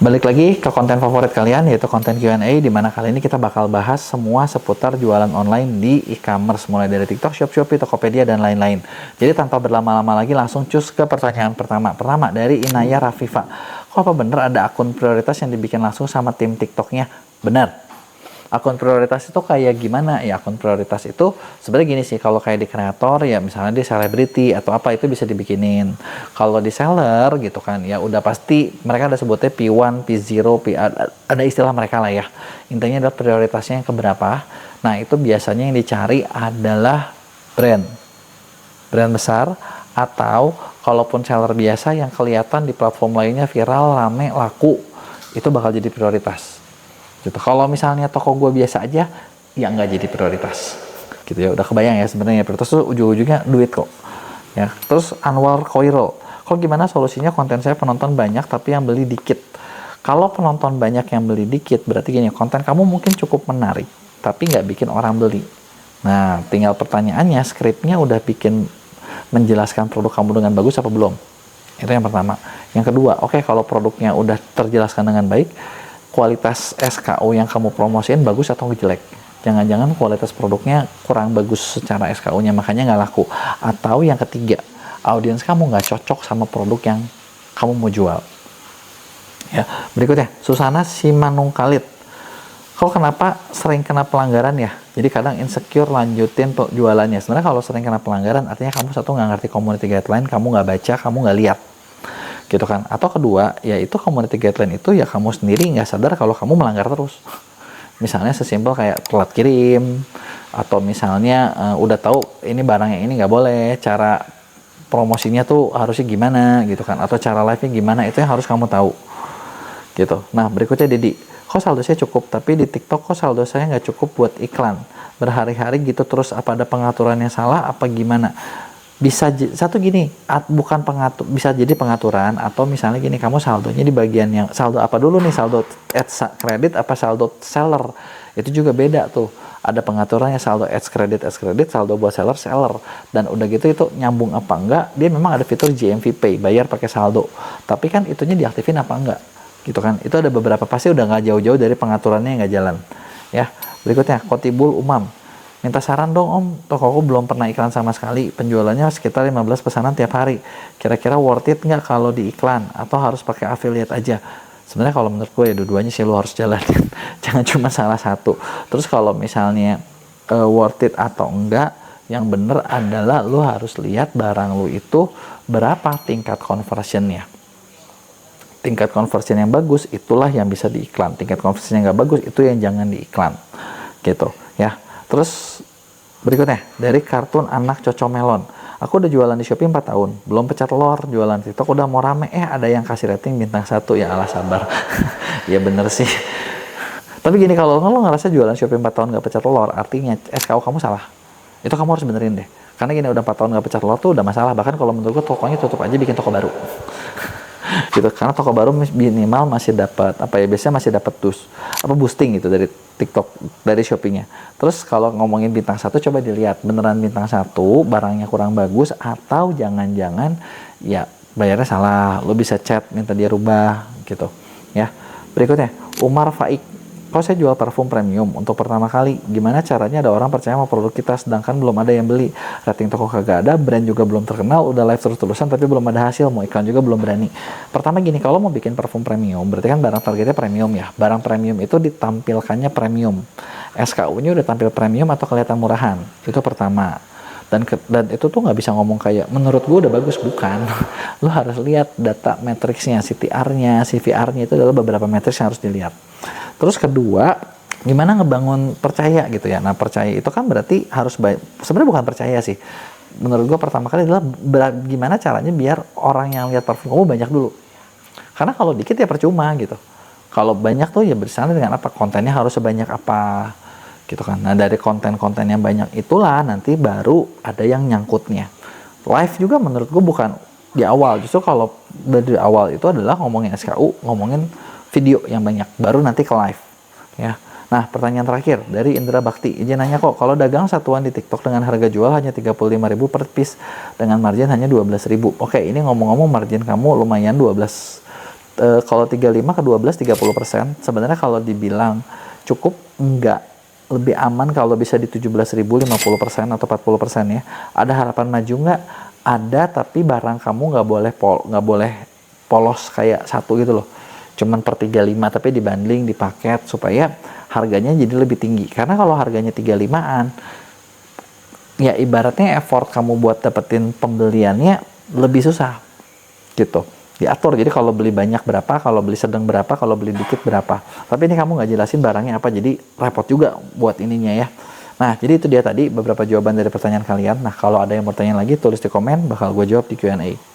Balik lagi ke konten favorit kalian, yaitu konten Q&A, di mana kali ini kita bakal bahas semua seputar jualan online di e-commerce, mulai dari TikTok Shop, Shopee, Tokopedia, dan lain-lain. Jadi tanpa berlama-lama lagi, langsung cus ke pertanyaan pertama. Pertama, dari Inaya Rafifa. Kok apa bener ada akun prioritas yang dibikin langsung sama tim TikToknya? Bener. Akun prioritas itu kayak gimana? Ya, akun prioritas itu sebenarnya gini sih, kalau kayak di kreator ya misalnya di selebriti atau apa itu bisa dibikinin. Kalau di seller gitu kan ya udah pasti mereka ada sebutnya P1, P0, ada istilah mereka lah ya. Intinya adalah prioritasnya yang keberapa. Nah, itu biasanya yang dicari adalah brand besar, atau kalaupun seller biasa yang kelihatan di platform lainnya viral, rame, laku, itu bakal jadi prioritas gitu. Kalau misalnya toko gue biasa aja, ya nggak jadi prioritas gitu ya. Udah kebayang ya sebenarnya prioritas tuh ujung-ujungnya duit kok ya. Terus Anwar Koiro, kok gimana solusinya konten saya penonton banyak tapi yang beli dikit? Kalau penonton banyak yang beli dikit, berarti gini, konten kamu mungkin cukup menarik tapi nggak bikin orang beli. Nah, tinggal pertanyaannya, skripnya udah bikin menjelaskan produk kamu dengan bagus apa belum? Itu yang pertama. Yang kedua, oke, kalau produknya udah terjelaskan dengan baik, kualitas SKU yang kamu promosiin bagus atau jelek? Jangan-jangan kualitas produknya kurang bagus secara SKU-nya, makanya nggak laku. Atau yang ketiga, audiens kamu nggak cocok sama produk yang kamu mau jual. Ya, berikutnya, Susana Simanungkalit. Kok kenapa sering kena pelanggaran ya? Jadi kadang insecure lanjutin jualannya. Sebenarnya kalau sering kena pelanggaran, artinya kamu satu nggak ngerti community guideline, kamu nggak baca, kamu nggak lihat. Gitu kan. Atau kedua, yaitu community guideline itu ya kamu sendiri nggak sadar kalau kamu melanggar terus. Misalnya sesimpel kayak telat kirim, atau misalnya udah tahu ini barang yang ini nggak boleh, cara promosinya tuh harusnya gimana gitu kan, atau cara live-nya gimana, itu yang harus kamu tahu gitu. Nah, berikutnya Dedi, kok saldo saya cukup tapi di TikTok kok saldo saya nggak cukup buat iklan berhari-hari gitu, terus apa ada pengaturannya salah apa gimana? Bisa satu gini, bukan pengatur, bisa jadi pengaturan, atau misalnya gini, kamu saldonya di bagian yang saldo apa dulu nih, saldo ads kredit apa saldo seller, itu juga beda tuh. Ada pengaturannya, saldo ads kredit, saldo buat seller, dan udah gitu itu nyambung apa enggak. Dia memang ada fitur GMV Pay, bayar pakai saldo, tapi kan itunya diaktifin apa enggak gitu kan. Itu ada beberapa, pasti udah nggak jauh-jauh dari pengaturannya yang nggak jalan ya. Berikutnya, Kotibul Umam, minta saran dong om, tokoku belum pernah iklan sama sekali, penjualannya sekitar 15 pesanan tiap hari, kira-kira worth it nggak kalau di iklan atau harus pakai affiliate aja? Sebenarnya kalau menurut gue ya dua-duanya sih lo harus jalanin, jangan cuma salah satu. Terus kalau misalnya worth it atau enggak, yang bener adalah lo harus lihat barang lo itu berapa tingkat conversionnya. Tingkat conversion yang bagus itulah yang bisa diiklan, tingkat conversion yang nggak bagus itu yang jangan diiklan gitu ya. Terus berikutnya, dari Kartun Anak Cocomelon, aku udah jualan di Shopee 4 tahun, belum pecah telur, jualan TikTok udah mau rame, ada yang kasih rating bintang 1, ya Allah sabar. Ya bener sih. Tapi gini, kalau lo ngerasa jualan Shopee 4 tahun gak pecah telur, artinya SKU kamu salah. Itu kamu harus benerin deh. Karena gini, udah 4 tahun gak pecah telur tuh udah masalah. Bahkan kalau menurut gue tokonya tutup aja, bikin toko baru. Gitu, karena toko baru minimal masih dapat biasanya masih dapat boosting gitu dari TikTok, dari Shopee-nya. Terus kalau ngomongin bintang 1, coba dilihat beneran bintang 1 barangnya kurang bagus, atau jangan-jangan ya bayarnya salah, lo bisa chat minta dia rubah gitu ya. Berikutnya, Umar Faik, kalau saya jual parfum premium untuk pertama kali, gimana caranya ada orang percaya sama produk kita sedangkan belum ada yang beli, rating toko kagak ada, brand juga belum terkenal, udah live terus-terusan tapi belum ada hasil, mau iklan juga belum berani. Pertama gini, kalau mau bikin parfum premium, berarti kan barang targetnya premium ya. Barang premium itu ditampilkannya premium, SKU-nya udah tampil premium atau kelihatan murahan, itu pertama. Dan itu tuh nggak bisa ngomong kayak menurut gue udah bagus, bukan. Lo harus lihat data matriksnya, CTR-nya, CVR-nya, itu adalah beberapa matriks yang harus dilihat. Terus kedua, gimana ngebangun percaya gitu ya. Nah, percaya itu kan berarti harus sebenarnya bukan percaya sih. Menurut gue pertama kali adalah gimana caranya biar orang yang lihat parfum kamu banyak dulu. Karena kalau dikit ya percuma gitu. Kalau banyak tuh ya bersama dengan apa, kontennya harus sebanyak apa gitu kan. Nah, dari konten-konten yang banyak itulah nanti baru ada yang nyangkutnya. Live juga menurut gue bukan di awal, justru kalau dari awal itu adalah ngomongin SKU, ngomongin video yang banyak, baru nanti ke live ya. Nah, pertanyaan terakhir dari Indra Bakti, izin nanya kok, kalau dagang satuan di TikTok dengan harga jual hanya 35.000 per piece dengan margin hanya 12.000. Oke, ini ngomong-ngomong margin kamu lumayan 12 kalau 35 ke 12 30%. Sebenarnya kalau dibilang cukup, enggak. Lebih aman kalau bisa di 17.000 50% atau 40% ya. Ada harapan maju nggak? Ada, tapi barang kamu nggak boleh polos kayak satu gitu loh. Cuman per 35, tapi dibanding di paket supaya harganya jadi lebih tinggi. Karena kalau harganya 35-an, ya ibaratnya effort kamu buat dapetin pembeliannya lebih susah gitu, diatur. Jadi kalau beli banyak berapa, kalau beli sedang berapa, kalau beli dikit berapa. Tapi ini kamu nggak jelasin barangnya apa, jadi repot juga buat ininya ya. Nah, jadi itu dia tadi beberapa jawaban dari pertanyaan kalian. Nah, kalau ada yang mau tanya lagi, tulis di komen, bakal gue jawab di Q&A.